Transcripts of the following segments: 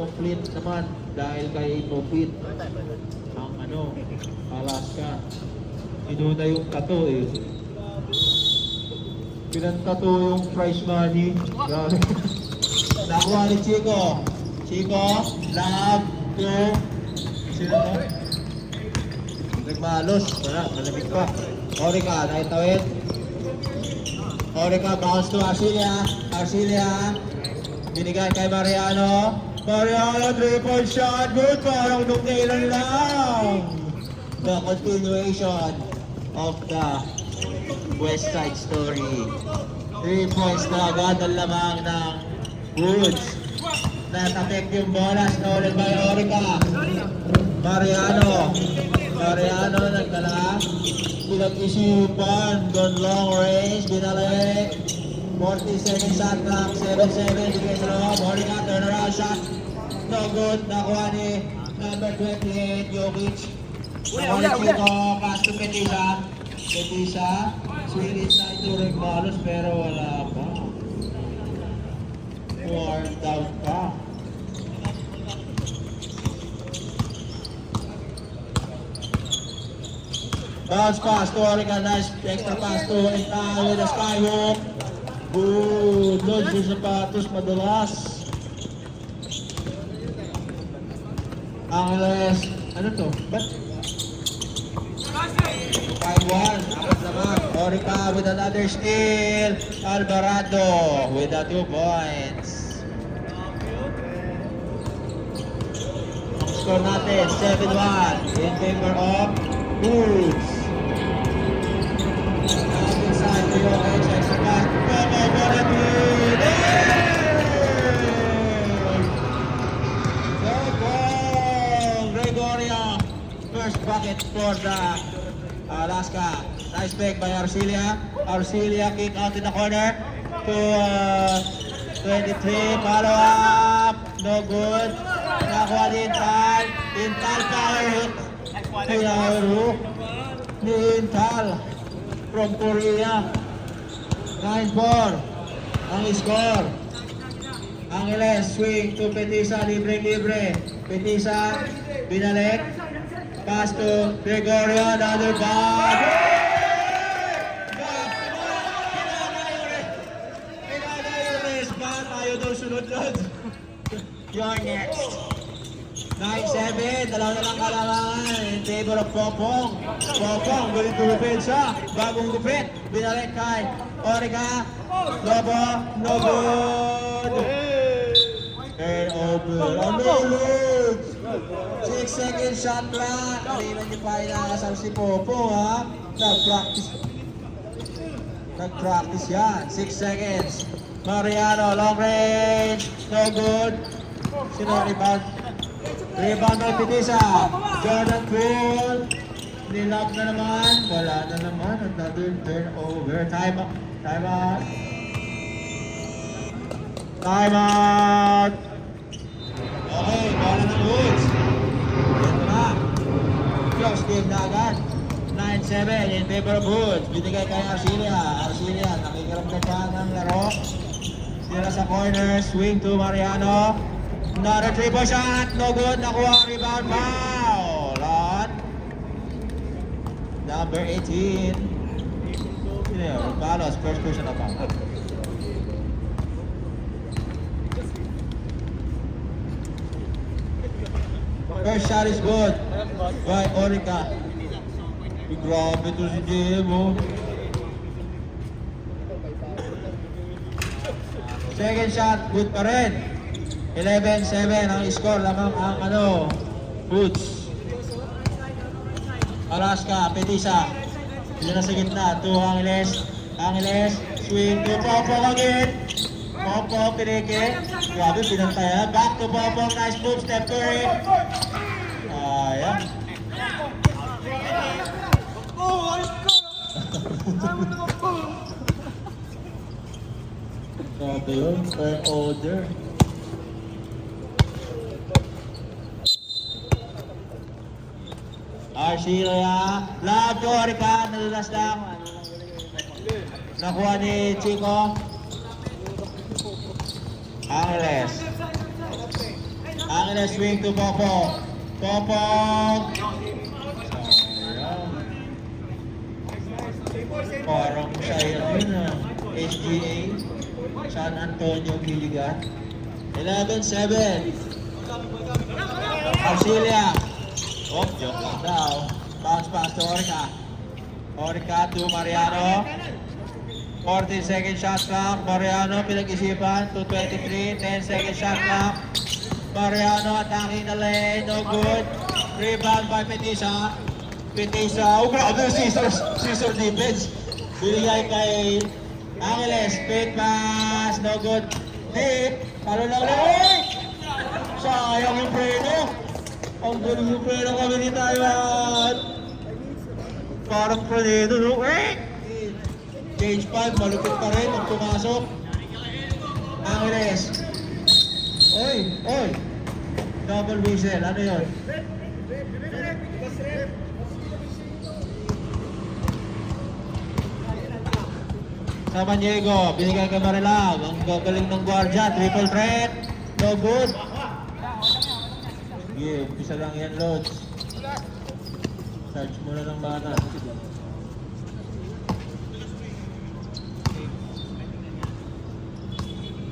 complete naman dahil kay Topit ang Alaska. Inuna yung tato eh. Pinantato yung prize money. Nakuha ni Chico. Chico, love, to. Sino to? Nagmalos. Wala, malamig pa. Orica, nakitawid. Orica, bounce to Arcilia. Arcilia. Binigay kay Mariano. Mariano, 3-point shot. Good, parang nung kailan lang. The continuation of the West Side Story. 3 points na agad ang lamang ng Woods. Natatek yung bola, stolen by Orica. Mariano. Mariano nagdala. Pinag-isipan, gone long range, binalik. 40 seconds shot clock, 7-7, bigay sa loob. Orica, turnaround shot. No good, nakuha ni number 28, Jokic. Nakuha ni Chico, pass to Petisa. Petisa, swing inside to Regmalos, pero wala pa. 4 down pa. Bounce pass to Orica, nice extra pass to Intal with a skyhook. Good, load yung sapatos, madulas. Angeles, ano to? Ba't? 5-1, akot naman. Orica with another steal. Alvarado with the 2 points. Ang score natin, 7-1 in favor of Woods. Inside to Jokic, extra pass. Gregorio, first bucket for the Alaska. Nice pick by Arcilia. Arcilia kick out in the corner to 23. Follow up. No good. Nakuha ni Intal. Intal power hook. Power hook ni Intal from Korea. 9-4 ang score. Angeles swing to Petisa, libre. Petisa, binalik. Pass to Gregorio, another ball. Ayaw daw sunod-sunod. You're next. 9-7, dalawa na lang kalamangan in favor of Popong. Popong, galing kumipensya. Bagong gupit, binalik kay Orica. Lobo, no good. Turnover. Amazing! 6 second shot clock. Kanina niyo pa inaasal si Popong ha. Nag-practice yan. 6 seconds. Mariano, long range. No good. Sino rebound? Rebound by Petisa. Jordan Poole. Nilap na naman. Wala na naman. Another turnover. Time out. Time out. Time out. Okay, bola ng Woods. Ito na. Close game na agad. 9-7 in favor of Woods. Binigay kay Arcilia. Arcilia, nakikiramdam pa ng laro. Sila sa corner. Swing to Mariano. Another 3-point shot. No good. Nakuha ang rebound. Foul on number 18. Sino yun? Palos. First person na foul. First shot is good by Orica. Grabe to si Jemo. Second shot, good pa rin. 11-7 ang score lamang ang Woods. Alaska, Petisa. Sila na sa gitna. To Angeles. Angeles, swing to Popong again. Popong, piniki. Grabe, pinantayan. Back to Popong. Nice move, Steph Curry. Ayan. Grabe yun, per order. Arcilia, love to Orica, nalulas lang. Nakuha ni Chico. Angeles. Angeles swing to Popo. Popong! Sayang. Parang siya yun SGA. San Antonio Giligan. 11-7. Auxilia. Oh, joke lang daw. Bounce pass to Orca. Orca to Mariano. 14-second shot clock. Mariano pinag-isipan. 2:23. 10-second shot clock. Mariano attacking the lane. No good. Rebound by Petisa. Petisa. Oh, grabe. Scissor defense. Binigay kay Angeles. Straight pass. No good. Deep. Talo lang ulit. Sayang yung preno. Ang galing yung preno kami ni Taiwan. Parang preno. No? Change 5. Malupit pa rin. Ang pumasok. Angeles. Oy. Double whistle. Ano yun? Samaniego, binigay kay Marilag. Ang gagaling ng guardia, triple threat. No good. Sige, umpisa lang yan, Lods. Charge muna ng bata.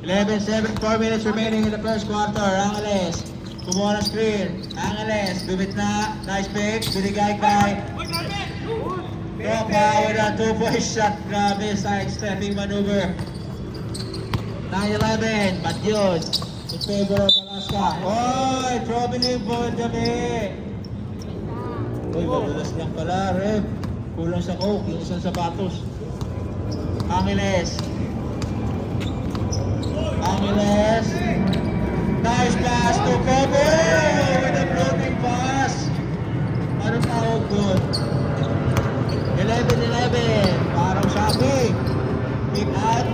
.11-7, 4 minutes remaining in the first quarter. Angeles, kumuha ng screen. Angeles, dumit na. Nice pick. Binigay kay Tropa with a 2-point shot. Grabe, side-stepping maneuver. 9-11, Batyod. In favor of Alaska. Oy, troubling for Jami. Uy, madulas lang pala, Rev. Kulang sa coke, yung isang sapatos. Angeles. Angeles. Nice pass to Kobe with a floating pass. Anong tawag doon? 11-11. Parang shopping. Pick up.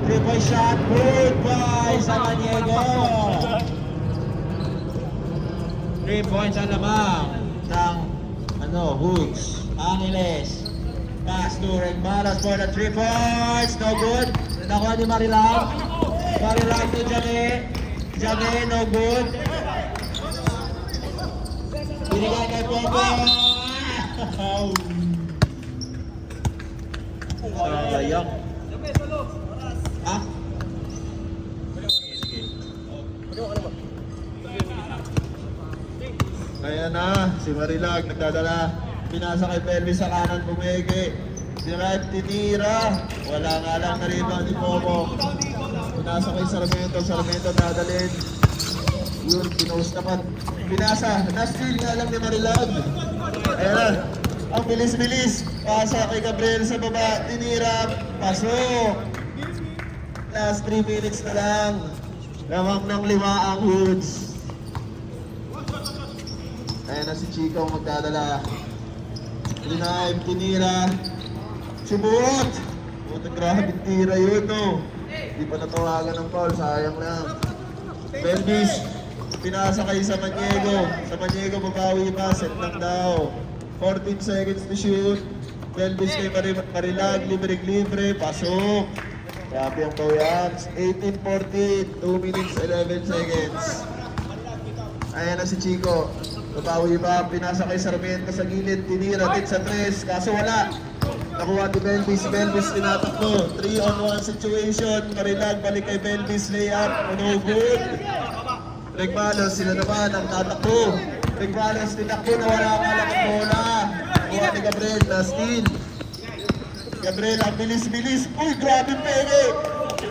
3-point shot. Good by Samaniego. 3 points ang lamang ng Hoods. Angeles. Pass to Regmalas for the 3 points. No good. Nakuha ni Marilang. Marilang to Jame. Jame, no good. Binigay kay Popo. Sayang. Ha? Ayan na, si Marilag nagdadala. Pinasa kay Pelvis sa kanan, bumeke. Si Rad tinira. Wala nga lang na rebound ni Popo. Pinasa kay Sarmiento dadalhin. Yun, pinost naman. Pinasa, na-steal nga lang ni Marilag. Ayan na, ang bilis-bilis. Pasa kay Gabriel sa baba, tinira. Pasok. Last 3 minutes na lang. Lamang ng 5 ang Hoods. Ayan na si Chico magdadala. Denive, tinira. Subuot! Puta, grabe tira yun, no? Hindi pa natawagan ng foul, sayang lang. Pelvis, pinasa kay Samaniego. Samaniego babawi pa, set lang daw. 14 seconds to shoot. Pelvis kay Marilag, libre, pasok. Grabe ang Toyans. 18-14, 2 minutes 11 seconds. Ayan na si Chico. Babawi pa, pinasa kay Sarmiento sa gilid, tinira din sa 3, kaso wala. Nakuha ni Belvis, tinatakbo. 3-on-1 situation, Marilag, balik kay Belvis, layup, no good. Regmalos, sila naman ang tatakbo. Regmalos, tinakbo na wala nga lang ang bola. Nakuha ni Gabriel, last in. Gabriel, ang bilis-bilis. Uy, grabe pere!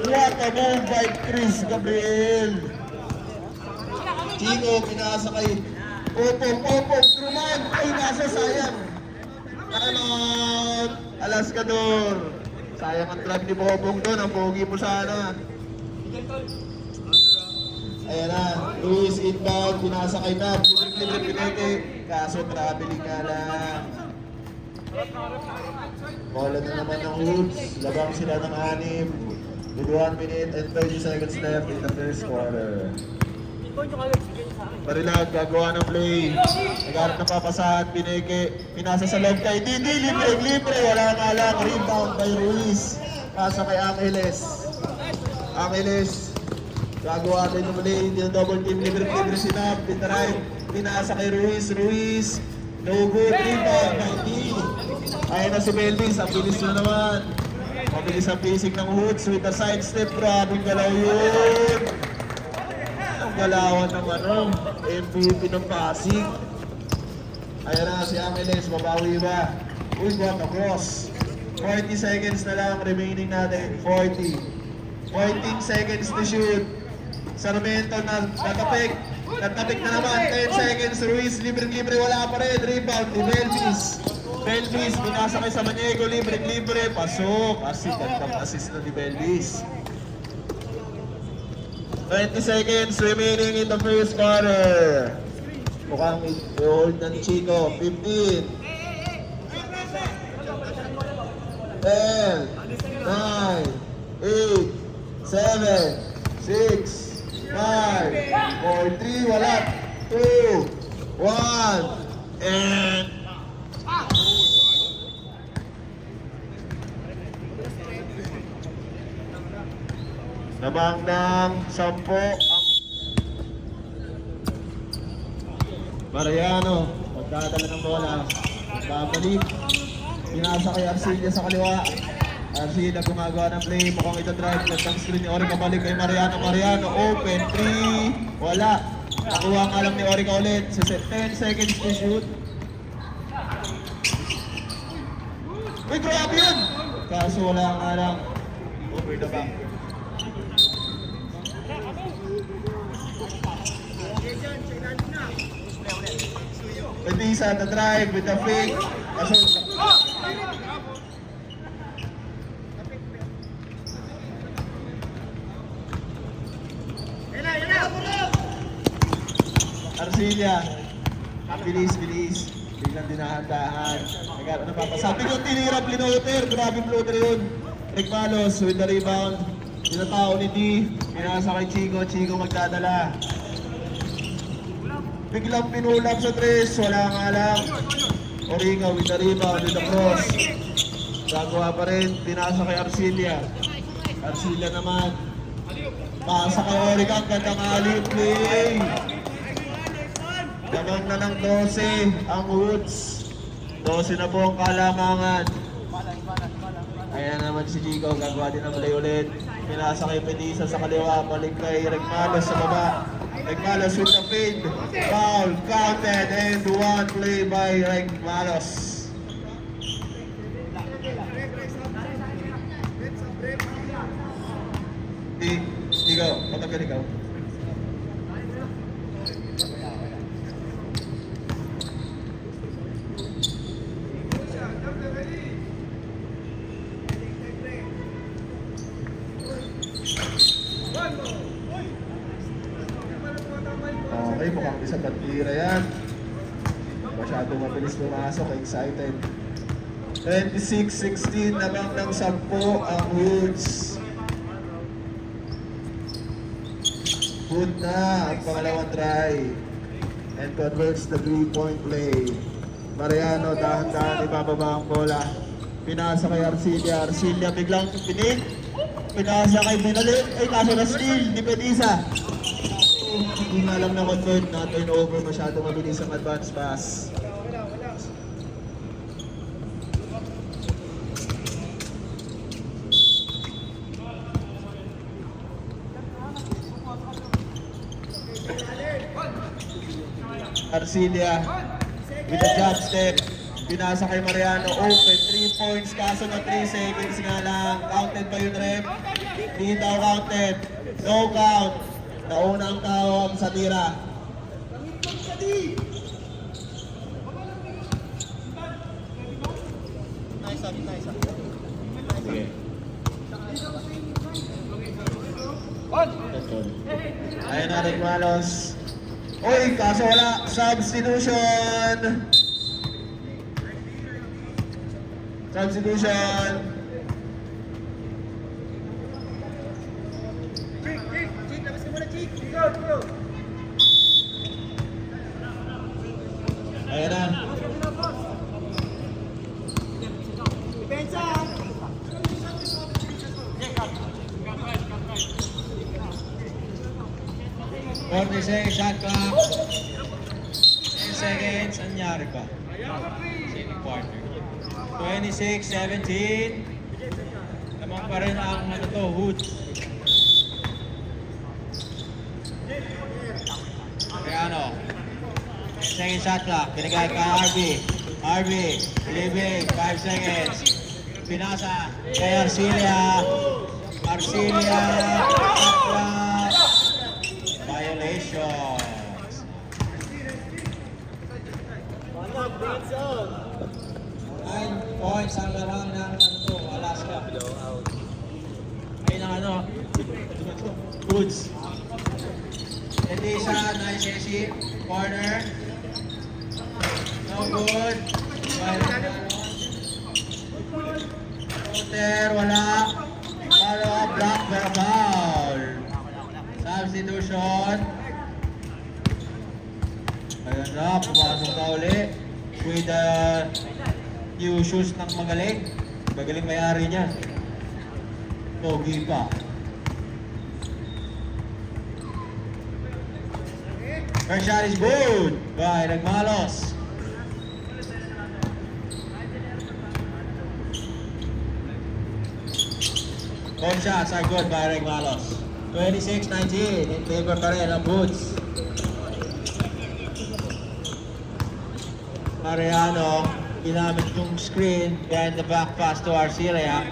What a move by Chris Gabriel. Chico, pinasa kay Popong, Truman. Ay, nasa sayang. Timeout! Alaskador. Sayang ang drag ni Popong doon. Ang pogi mo sana. Ayan na. Luis inbound. Pinasa kay Nab. Libre pineke. Kaso traveling nga lang. Bola na naman ng Hoods. Labang sila ng 6. With 1 minute and 30 seconds left in the first quarter. Marilag, gagawa ng play. Nagharap ng papasahan, pineke. Pinasa sa loob kay Didi, libre. Wala nga lang, rebound by Ruiz. Pasa kay Angeles. Angeles. Gagawa tayo ng mali, hindi na double team, libre sinap, pinarive, pinasa kay Ruiz, no good, rebound, 90. Ayan na si Belvis, ang bilis na naman. Mabilis ang pacing ng Hoods with a side step, grabing galaw yun. Ang galawan ng MVP ng Pasig. Ayan na si Angeles, babawi ba? Uy, what a cross. 40 seconds na lang remaining natin, 40. 14 seconds to shoot. Sarmiento na natapik na naman, 10 seconds, Ruiz, libre-libre, wala pa rin, rebound ni Belvis, binasa kay Samaniego, libre-libre, pasok, gandang assist na ni Belvis. 20 seconds remaining in the first quarter. Mukhang i-hold na ni Chico, 15, 10, 9, 8, 7, 6, 5, 4, 3, wala, 2, 1, and nabang ng 10 ang Mariano, magdadala ng bola, babalik, pinasa kay Arcilia sa kaliwa. Arcilia gumagawa ng play, mukhang ito drive, gandang screen ni Orica, balik kay Mariano, open, 3, wala. Nakuha nga lang ni Orica ulit, 10 seconds to shoot. Uy, grabe yun! Kaso wala nga lang, over the back. Batisa the drive with the fake. Kaso Arcilia, bilis, biglang dinahandahan. Napapasabi ko, tinirap Linoter, grabe floater yun. Rick Malos with the rebound. Tinatao ni D, pinasa kay Chico magdadala. Biglang pinulap sa 3, wala nga lang. Orica with the rebound, with the cross. Gagawa pa rin, pinasa kay Arcilia naman. Pasa kay Orica, ang gandang alley play. Damang na ng 12 ang Woods. 12 na po ang kalamangan. Ayan naman si Chico, gagawa din ng play ulit. Pinasa kay Pedisa sa kaliwa, balik kay Regmalos sa baba. Regmalos with the fade. Foul, counted, and one play by Regmalos. Chico, patagal ikaw. Okay, mukhang isang bandira yan. Masyado mabilis pumasok, excited. 26-16, naman ng 10 ang Woods. Good na ang pangalawang try. And converts the 3-point play. Mariano, dahan-dahan ibababa ang bola. Pinasa kay Arcilia biglang pinig. Pinasa kay Binali, ay kaso na steal ni Pedisa. Hindi nga lang na-convert na turnover, masyado mabilis ang advance pass. Arcilia with a jump step. Pinasa kay Mariano, open, 3 points, kaso na 3 seconds nga lang. Counted ba yun, ref? Hindi daw counted. No count. Nauna ang tawag sa tira. Sige. Ayun na, Rick Malos. Uy, kaso wala. Substitution. Ayan na. 46, shot clock. 10 seconds, anyari pa? Second quarter. 26-17. Lamang pa rin ang Woods. Mariano. Second shot clock. Binigay kay RB. RB, leaving. 5 seconds. Pinasa kay Arcilia. Arcilia. Shot clock. Violations. 9 points ang larang ng Alaska. Ayun ang Woods. Hindi siya, nice SC. Corner. No good. Shooter, wala. Follow, block, pero foul. Substitution. Ayun na, pumasok na uli. With the new shoes ng magaling. Magaling may-ari niya. Pogi pa. First shot is good by Regmalos. Both shots are good by Regmalos. 26-19 in favor pa rin ng Boots. Mariano, ginamit yung screen behind the back pass to Arcilia.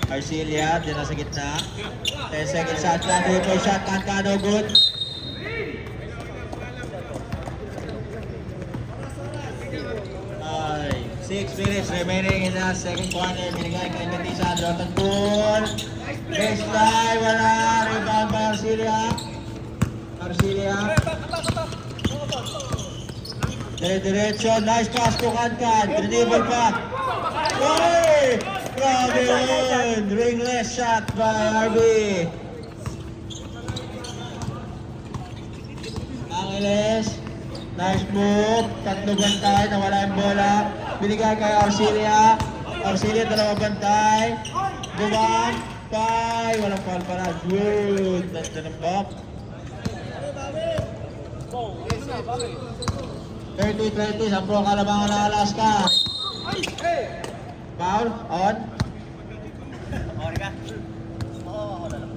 Arcilia, din na sa gitna. 10 second shot, 3-point shot, Cancano, good. Ay, 6 minutes remaining in the second quarter. Binigay kay Matisa, Jordan Pool. Baseline, wala. Rebound by Arcilia. Arcilia. Diretso, nice pass to Cancan. Dribble pa. Oy! Grabe yun! Ringless shot by RB. Angeles. Nice move. Tatlo bantay. Nawala yung bola. Binigay kay Arcilia. Arcilia, dalawa bantay. Gumang. Pay. Walang foul pala. Good. Nasa ng bump. 30-20 sa pro Kalabangan ng Alaska. Foul. On. On ka? Oo, ako na lang.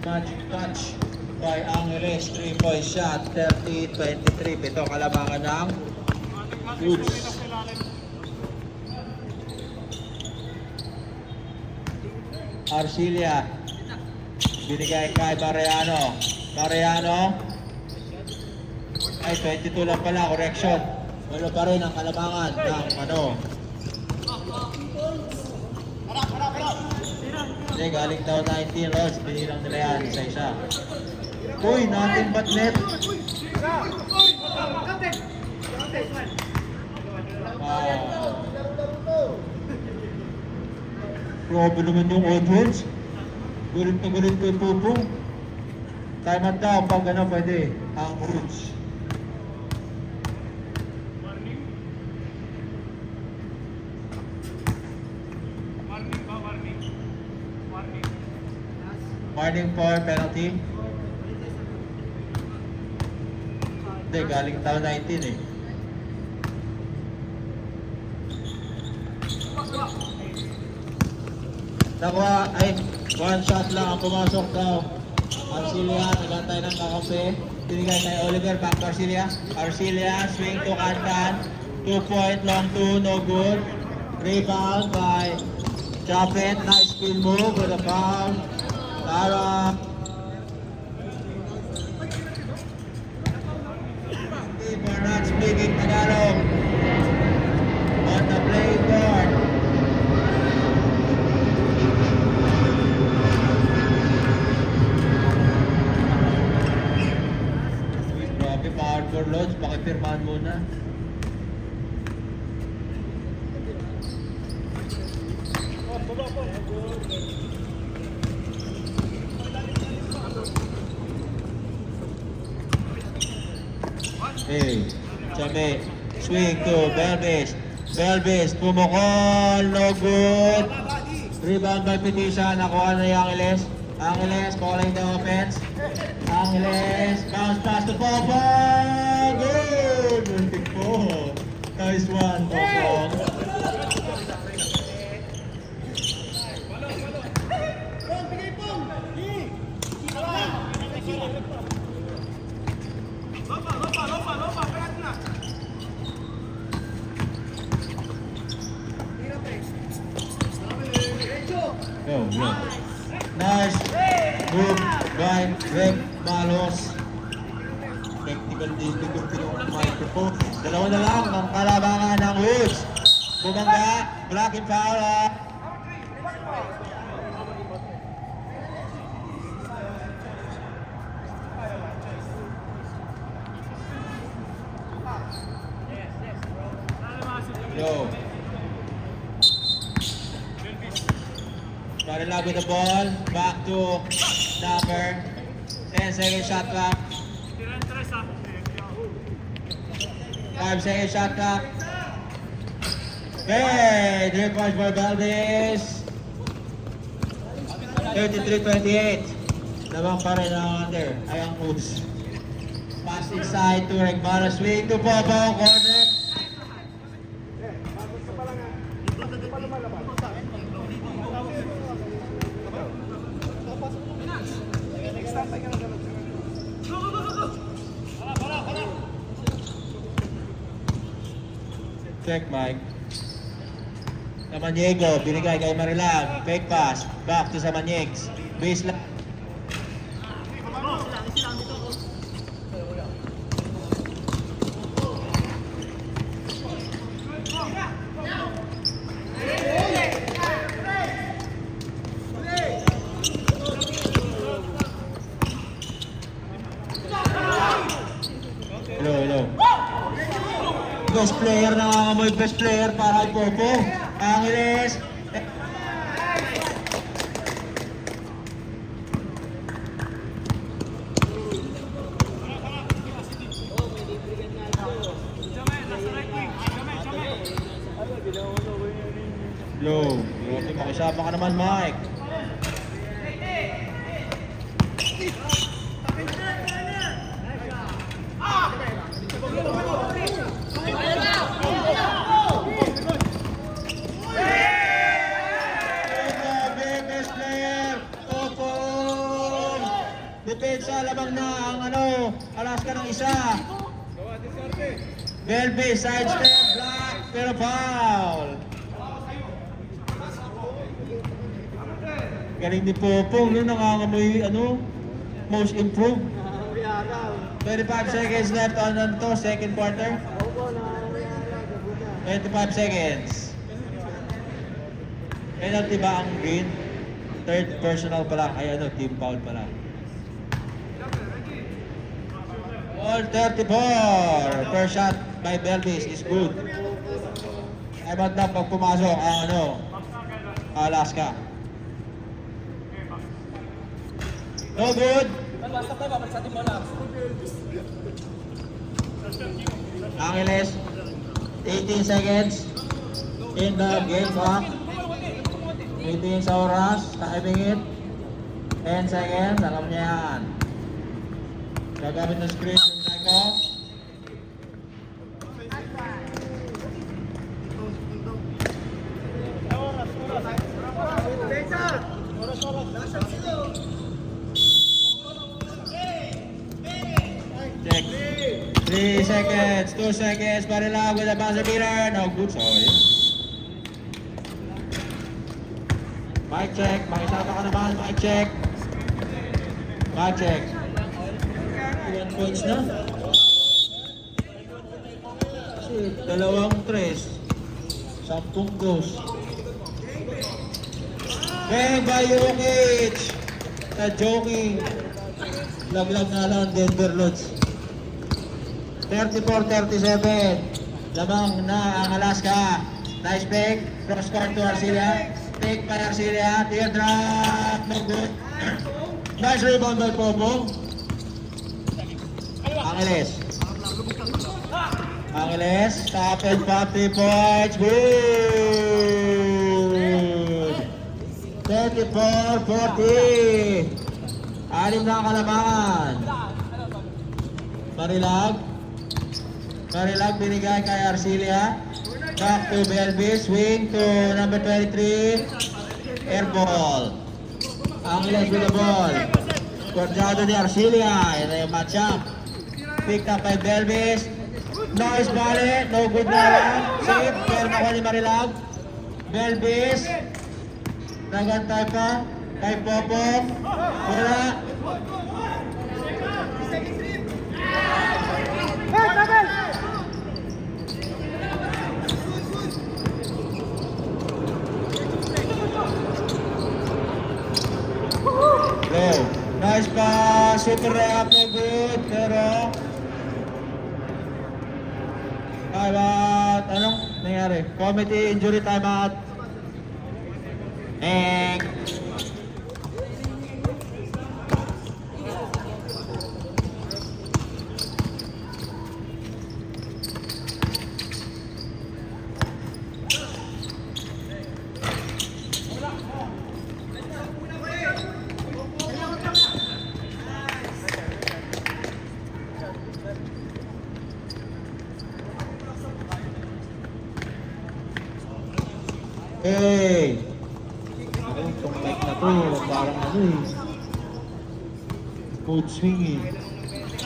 Magic touch by Angeles, 3-point shot, 30-23. Pito kalabangan ng Woods. Arcilia. Binigay kay Mariano. Mariano. Ay, 22 lang pala, correction. Wala pa rin ang kalabangan ng Hindi, galing daw 19 rods. Binilang nila yan, isa-isa. Uy, nothing but net. Wow. Grabe naman yung audience. Gulit na gulit ko yung pupong. Time out daw, pag gano'n pwede. Ang Woods. Warning for penalty. Hindi, galing taon 19 eh. Nakuha, ay, one shot lang ang pumasok daw. Arcilia, nagantay ng kakampi. Tinigay kay Oliver, back to Arcilia. Arcilia, swing to Cancan. 2-point, long 2, no good. Rebound by Japet, nice spin move with a foul. Tara. For not speaking Tagalog on the playing board. Grabe, power for loads, pakipirmahan muna. Hey, Chabe, swing to Belvis. Belvis, pumukol, no good. Rebound by Petition, nakuha na yung Angeles. Angeles calling the offense. Angeles, bounce pass to Popo. Good! Muntik po. Nice one, Popo. Go, go. Nice move by Rick Malos. Technical difficulty ng microphone. Dalawa na lang ang kalabangan ng Woods. Bumangga, black and foul. Go. Marilag with the ball, back to Dapper. 10-second shot clock. 5-second shot clock. Okay, 3 points for Valdez. 33-28. Labang pa rin ang under. Ay ang Woods. Pass inside to Regmara. Swing to Popo. Corner. Check, Mike. Samaniego, binigay kay Marilag. Fake pass. Back to Samanyegs. Baseline. Hello, hello. Best player na may best player para kay Popo. Angeles. Low. Okay, makisama ka naman, Mike. Best player, Popo. Depensa, lamang na ang Alaska ng isa. Belbe, sidestep, block, pero foul. Galing ni Popong, nangangamoy, most improved. 25 seconds left on to, second quarter. 25 seconds. Penalty ba ang green? Third personal pa lang. Ay team foul pa lang. All 34. First shot by Belvis is good. Ay ba't na pag pumasok ang Alaska. No good. Angeles, 18 seconds in the game clock. 18 sa oras, timing it. 10 seconds, alam niya yan. Gagamit ng screen yung Psycho. Check. 3 seconds, 2 seconds, Marilag with a buzzer beater. No good, sorry. Mic check, makisama ka naman, mic check. Mic check. 1 points na. Shit, 2 tres. 10 goals. Bang by Jokic. Sa joking. Laglag na lang Denver Lodge. 34-37. Lamang na ang Alaska. Nice pick. Cross court to Arcilla. Take by Arcilia. Teardrop. No good. Nice rebound by Popo. Angeles. Angeles. Tap and pop 3 points. Good. 34-40. Anim na ang kalamangan. Marilag. Marilag binigay kay Arcilia. Back to Belvis. Swing to number 23. Air ball. Angeles with the ball. Guardado ni Arcilia. Ito yung matchup. Picked up by Belvis. Nice volley. No good na lang. Save. Pero nakuha ni Marilag. Belvis. Nagantay pa. Kay Popov. Wala. Go. Nice pass. Super layup. No good. Pero timeout. Anong nangyari? Committee injury timeout. And hey! Itong mic na to, parang ano eh. Code swing eh.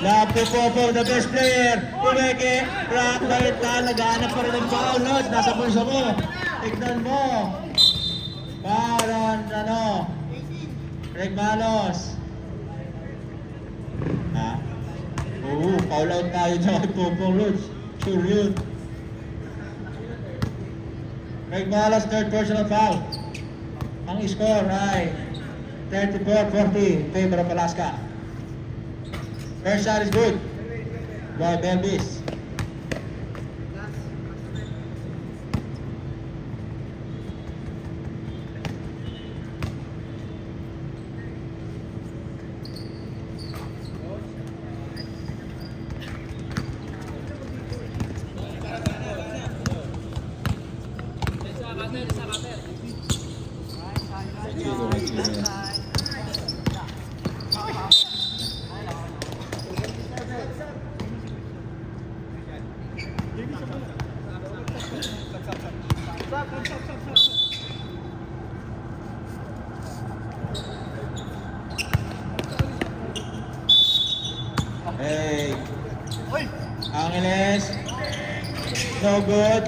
Love to Popo, the best player. Pumeke, rock, bait ka, naghahanap pa rin ng foul. Lods, nasa pulso mo. Tignan mo. Parang ano, Greg Malos. Ha? Oo, foul out tayo dyan kay Popo, Lods. Sure yun. Greg Malos, third personal foul. Ang score ay 34-40 in favor of Alaska. First shot is good by Belvis. Hey, Angeles, no good.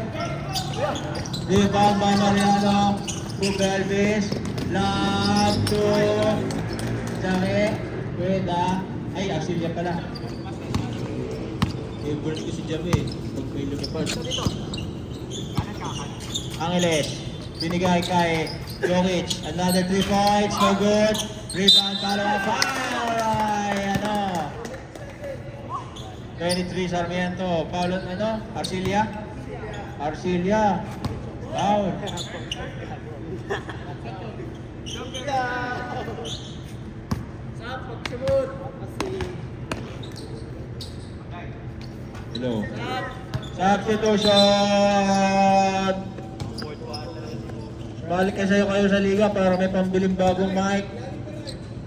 Rebound by Mariano to Belvis. Love to Jame. Pweda. Ay, Arcilia pala. Favorite ko si Jame. Pag may lumipad. Angeles, binigay kay Jokic. Another 3 points, no good. Rebound, follow-up foul. Ay, ano. 23 Sarmiento. Foul, ano? Arcilia. Arcilia. Foul. Hello. Substitution. Balik kasi kayo sa liga para may pambiling bagong mic.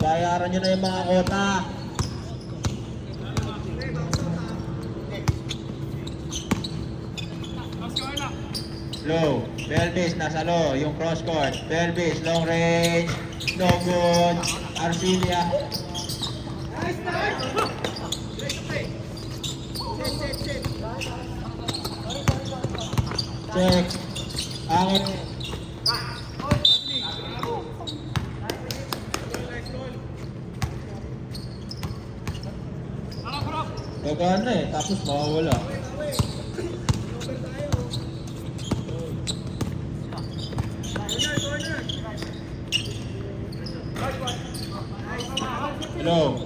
Bayaran nyo na yung mga kota. Low. Belvis nasa low. Yung cross court. Belvis long range. No good. Arcilia. Check. Angin. Gagaan na eh. Tapos mawawala. Hello.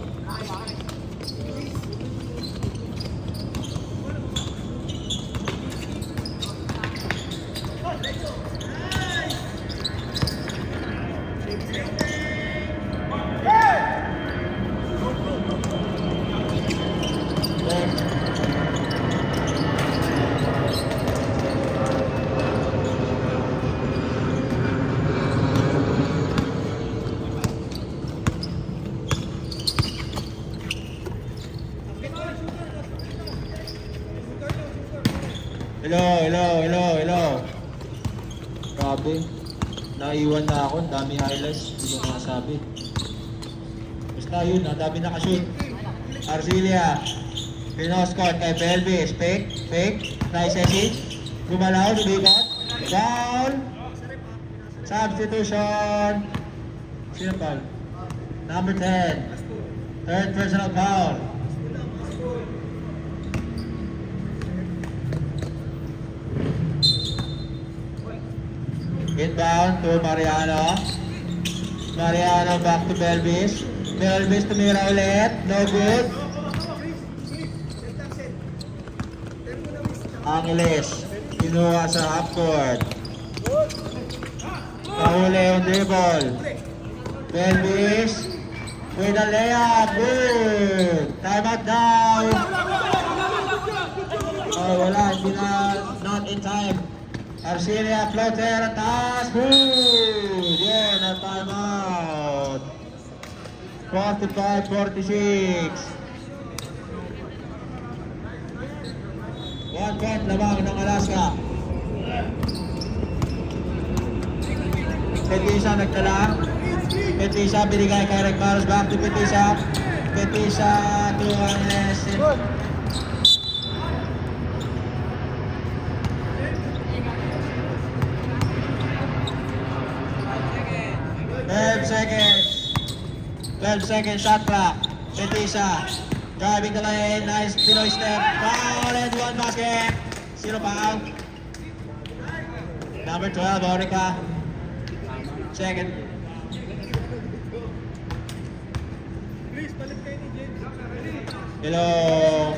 Hello. Grabe. Naiwan na ako. Ang dami highlights. Hindi ko masabi. Basta yun. Ang dami nakashoot. Arcilia. Pinoscott kay Belvis. Fake. Nice edge. Gumalaw. Lumigot. Foul. Substitution. Sino foul? Number 10. Third personal foul. Inbound to Mariano. Mariano back to Belvis. Belvis tumira ulit. No good. Angeles. Kinuha sa half court. Nahuli yung dribble. Belvis. With a layup. Good. Time out down. Oh, wala. Hindi na. Not in time. Arcilia floater at taas. Good. Yeah, na time out. 45-46. 1 point lamang ng Alaska. Petisa nagtala. Petisa binigay kay Rick Maros. Back to Petisa. Petisa to Angeles. 12 seconds shot clock. Petisa driving the lane. Nice Pinoy step. Foul and one basket. Zero foul. Number 12, Orica. Second. Hello.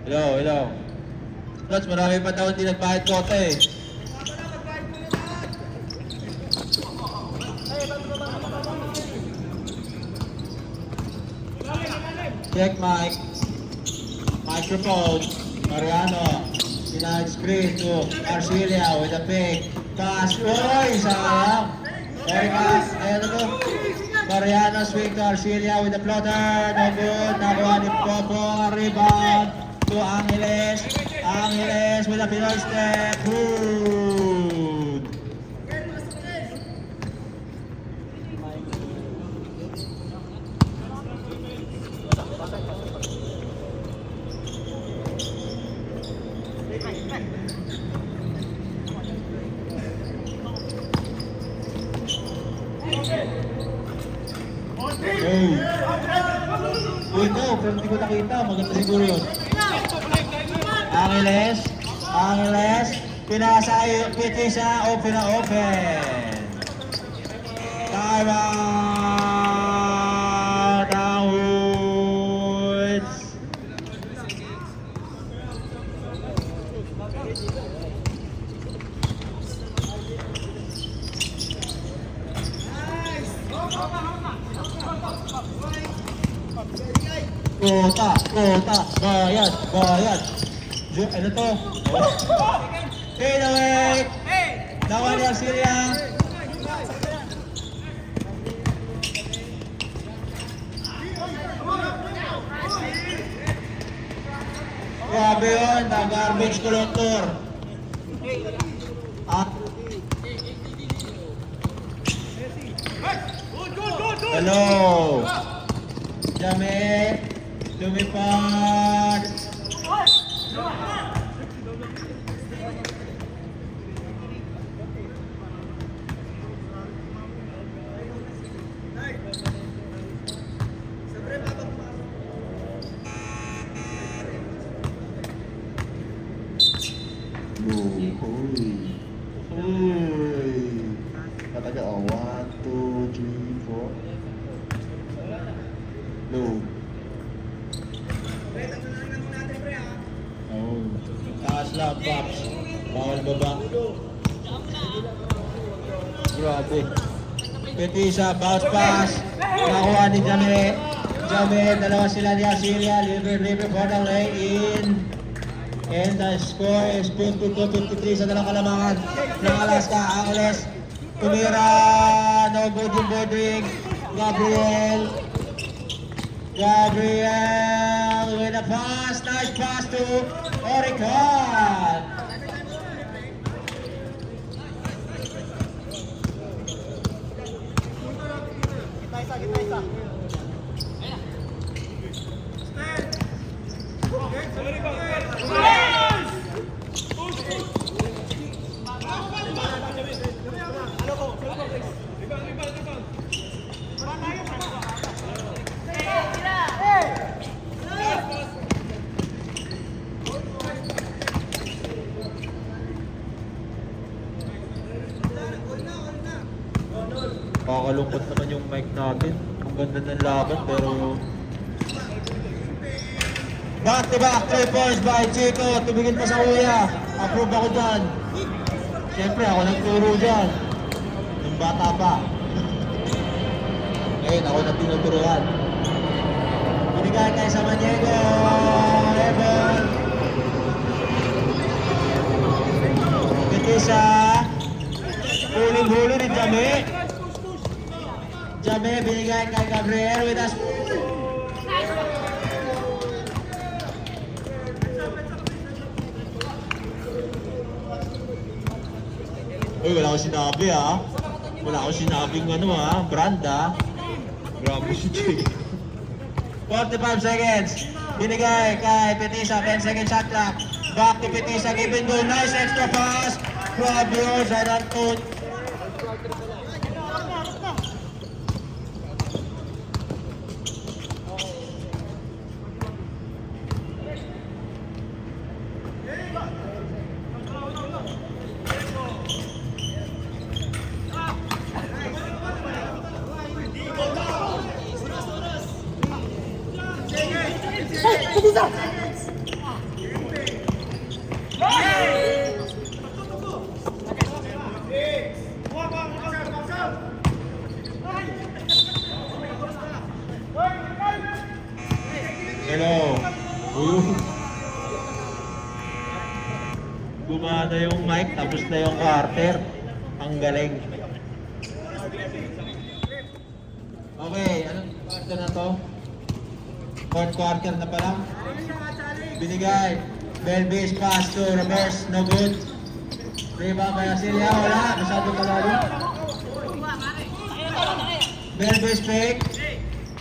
Hello. Lots, marami pa daw hindi nagbayad kota eh. Check mic. Microphone. Mariano. Denied screen to Arcilia with a pick. Pass. Uy! Sayang. Orica. Ayan na to. Mariano swing to Arcilia with a floater. No good. Nakuha ni Popo. Rebound to Angeles. Angeles with a Pinoy step. Good. Uy, no, pero hindi ko nakita. Maganda siguro yun. Angeles, pinasa Petisa, open. Time out, downwards. Kota, bayad. Ano to? Fade away! Nawa ni Arcilia. Grabe yun, the garbage collector. Hello! Jame, lumipad. Kataga, 1, 2, 3, 4. Low. Oh, taas lang, Pops. Bawal baba. Grabe. Petisa, bounce pass. Nakuha ni Jame. Dalawa sila ni Arcilia. Libre for the lay-in. And the score is 52-53 sa dalang kalamangan ng Alaska. Angeles tumira. No good yung bordering. Gabriel. Gabriel with a pass. Nice pass to Oricon. Kakalungkot naman yung mic natin. Ang ganda ng laban pero... Back to back 3 points by Chico. Tumigil pa sa kuya. Approve ako dyan. Siyempre ako nagturo dyan. Yung bata pa. Ngayon ako na tinuturuan. Binigay kay Samaniego. Evan. Betisa. Huling-huli ni Jame. Jame binigay kay Gabriel with us. Uy, wala akong sinabi ha. Wala akong sinabing ano ha, brand ha. Grabe si Jay. 45 seconds. Binigay kay Petisa, 10 second shot clock. Back to Petisa, give and go. Nice extra pass. Grabe yun, San Anton. Hello. Gumana yung mic, tapos na yung Carter. Ang galing. Okay, anong quarter na to? Fourth quarter na pala. Binigay. Belbis pass to reverse, no good. Rebound kay Asilia, wala. Masyado kalalo. Belbis pick.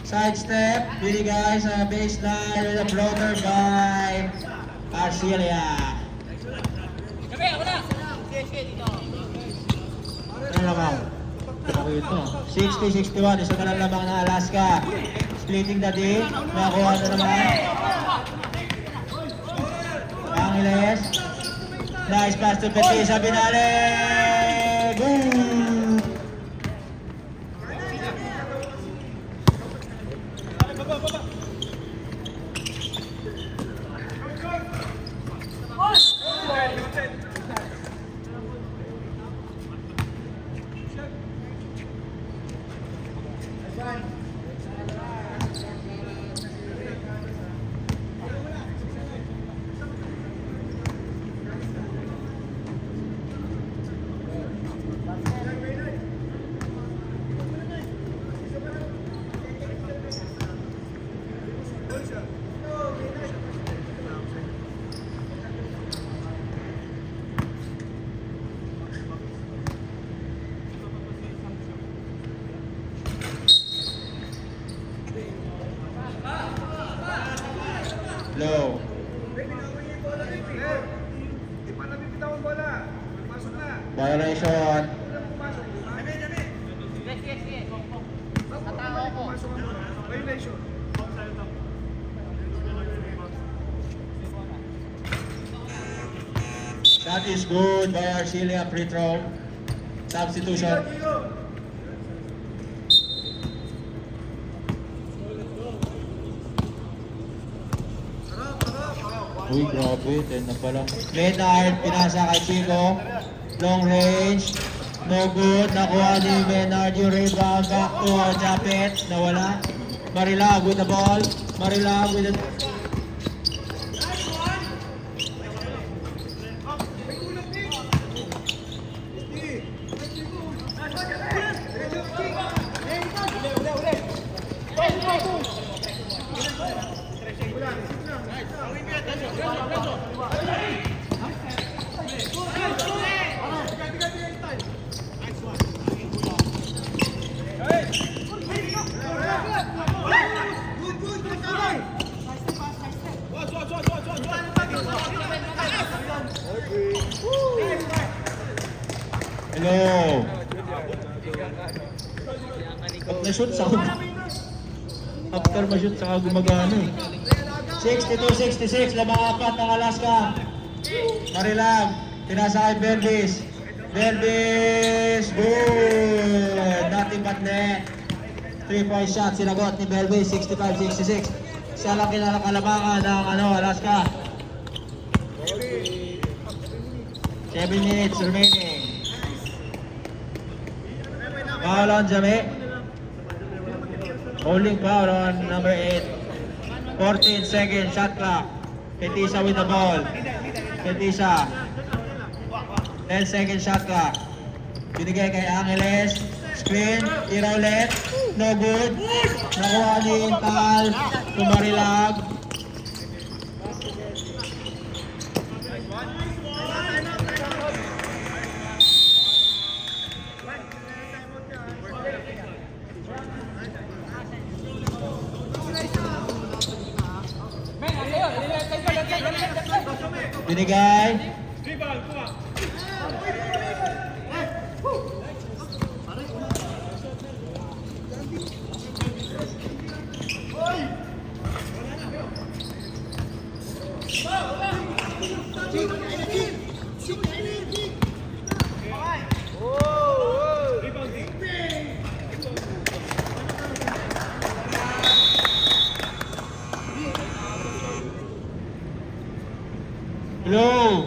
Side step, binigay sa baseline with a floater by Arcilia. Ano lamang? Ako ito. 60-61, isa ka lang lamang ng Alaska. Splitting the D, nakuha na naman. Angeles. Nice pass to Petisa, binali! Good! Low. Violation. That is good by Arcilia, free throw. Substitution. Uy, grabe. 10 na pala. Menard, pinasa kay Chico. Long range. No good. Nakuha ni Menard yung rebound. Back to Japet. Nawala. Marilag with the ball. Marilag with the... Pag na-shoot, saka after ma-shoot, saka gumagana eh. 62-66, lamang apat ng Alaska. Marilag, tinasa kay Belvis. Belvis, good! Nothing but net. 3-point shot, sinagot ni Belvis, 65-66. Siya lang kinakalabangan ng Alaska. 7 minutes remaining. Foul on Jame. Holding foul on number 8. 14 seconds shot clock. Petisa with the ball. Petisa. 10 seconds shot clock. Binigay kay Angeles. Screen. Tira ulit. No good. Nakuha ni Intal. Tumarilag. Binigay. Hello.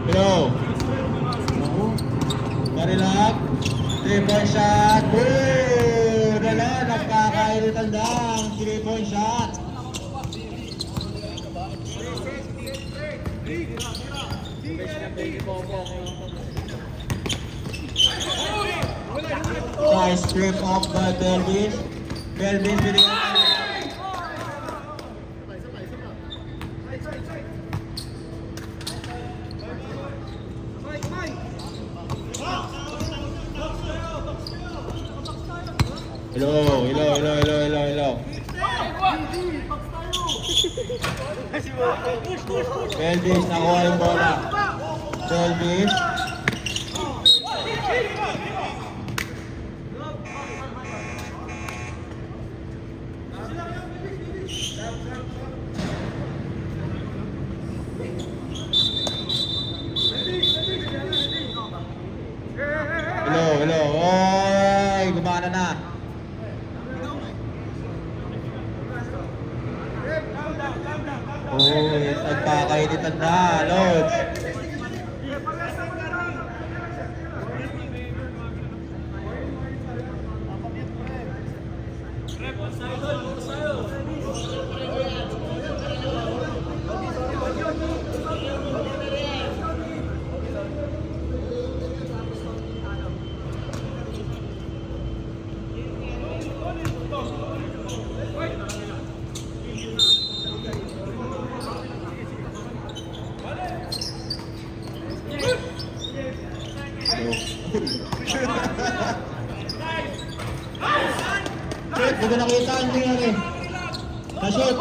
Hello. Marilag. 3-point shot. Good! Wala, nagkakainitan lang. 3-point shot. Nice strip off by Belvis. Belvis binigyan. Hello. Belvis, nakuha yung bola. Belvis. Hello. Oy, gumana na. Uy, nagkakainitan na, Lods. Hindi ko nakita ang nangyari. Na-shoot.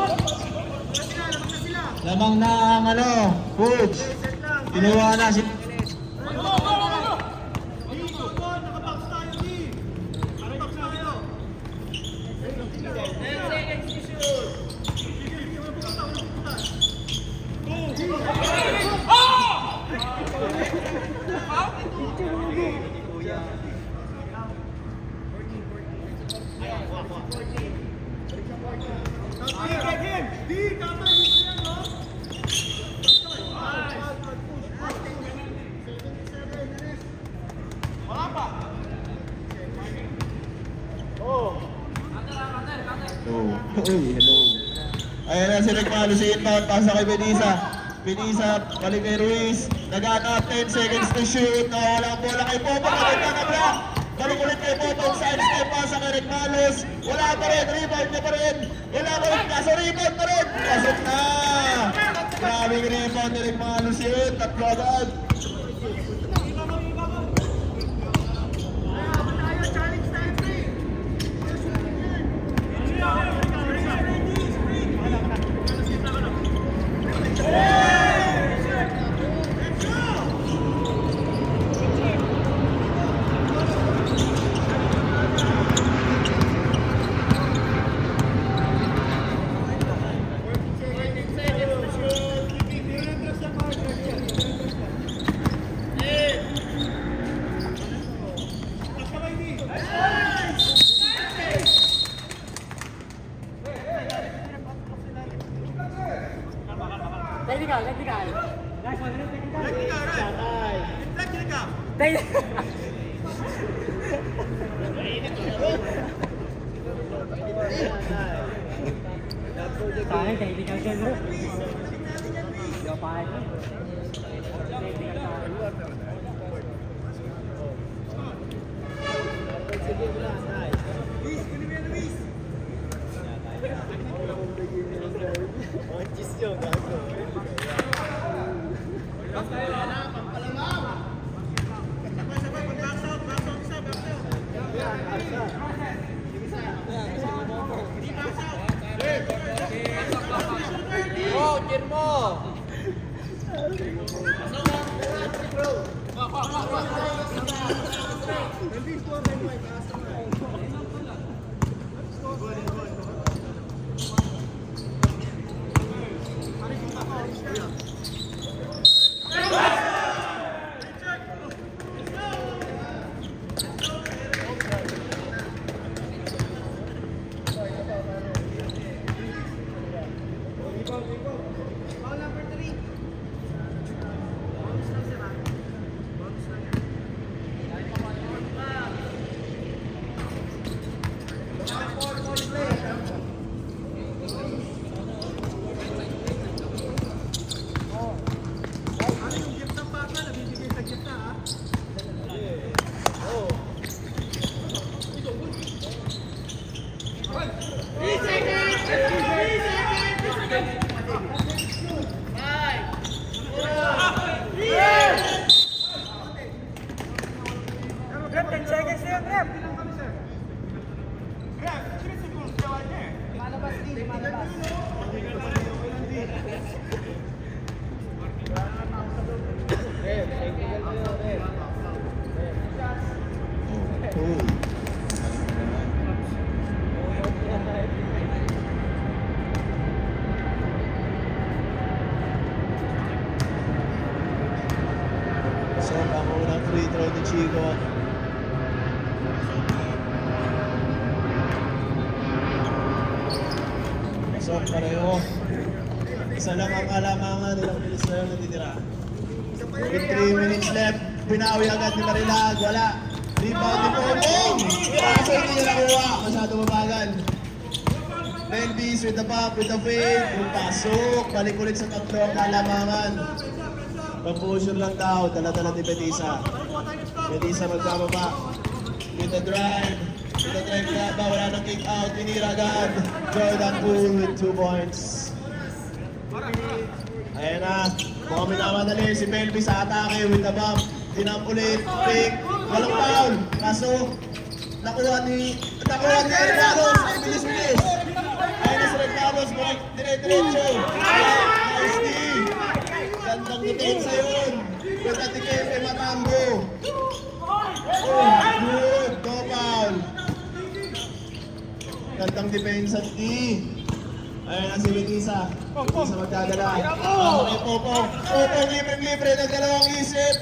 Lamang na ang Hoops. Kinuha na si... Hello. Ayan na si Regmalo, si inbound, pasa kay Benisa. Benisa, balik kay Ruiz. Nag-up, 10 seconds to shoot. Wala ang bola kay Popo, nakita na block. Balik ulit kay Popo, side step, pasa kay Regmalos. Wala pa rin, rebound na pa rin. Wala pa rin, kaso rebound pa rin. Pasok na. Grabing rebound ni Regmalos yun, tatlo agad. Sayang, technical ka bro. Hindi ako pahit. Technical ka. Grab 10 seconds na yun, grab! Malabas din, malabas. So, ang unang free throw ni Chico. So, pareho. Isa lang ang kalamangan, ilang minutes na yung natitira. With 3 minutes left, pinawi agad ni Marilag, wala. Rebound ni Popong! Kaso hindi niya nakuha, masyado mabagal. Melvis with the pop, with the fade, yung pasok, balik ulit sa tatlo ang kalamangan. Pag-pushon lang daw, dala-dala ni Betisa. Betisa magkababa. With the drive na ba, wala nang kick out, tinira agad. Jordan Poole with 2 points. Ayan na, mukhang minamadali si Melvis sa atake with the bump. Dinamp ulit, pick, walang foul. Kaso, nakuha ni Regalos, ang bilis-bilis. Ayun na si Regalos, dire-diretso. Nice D. Gandang depensa yun. With the Dikembe Matambo. Oh, good, no foul. Gandang depensa D. Ayun na si Betisa. Betisa magdadala. Okay, Popong. Popong, libre-libre, nagdalawang isip.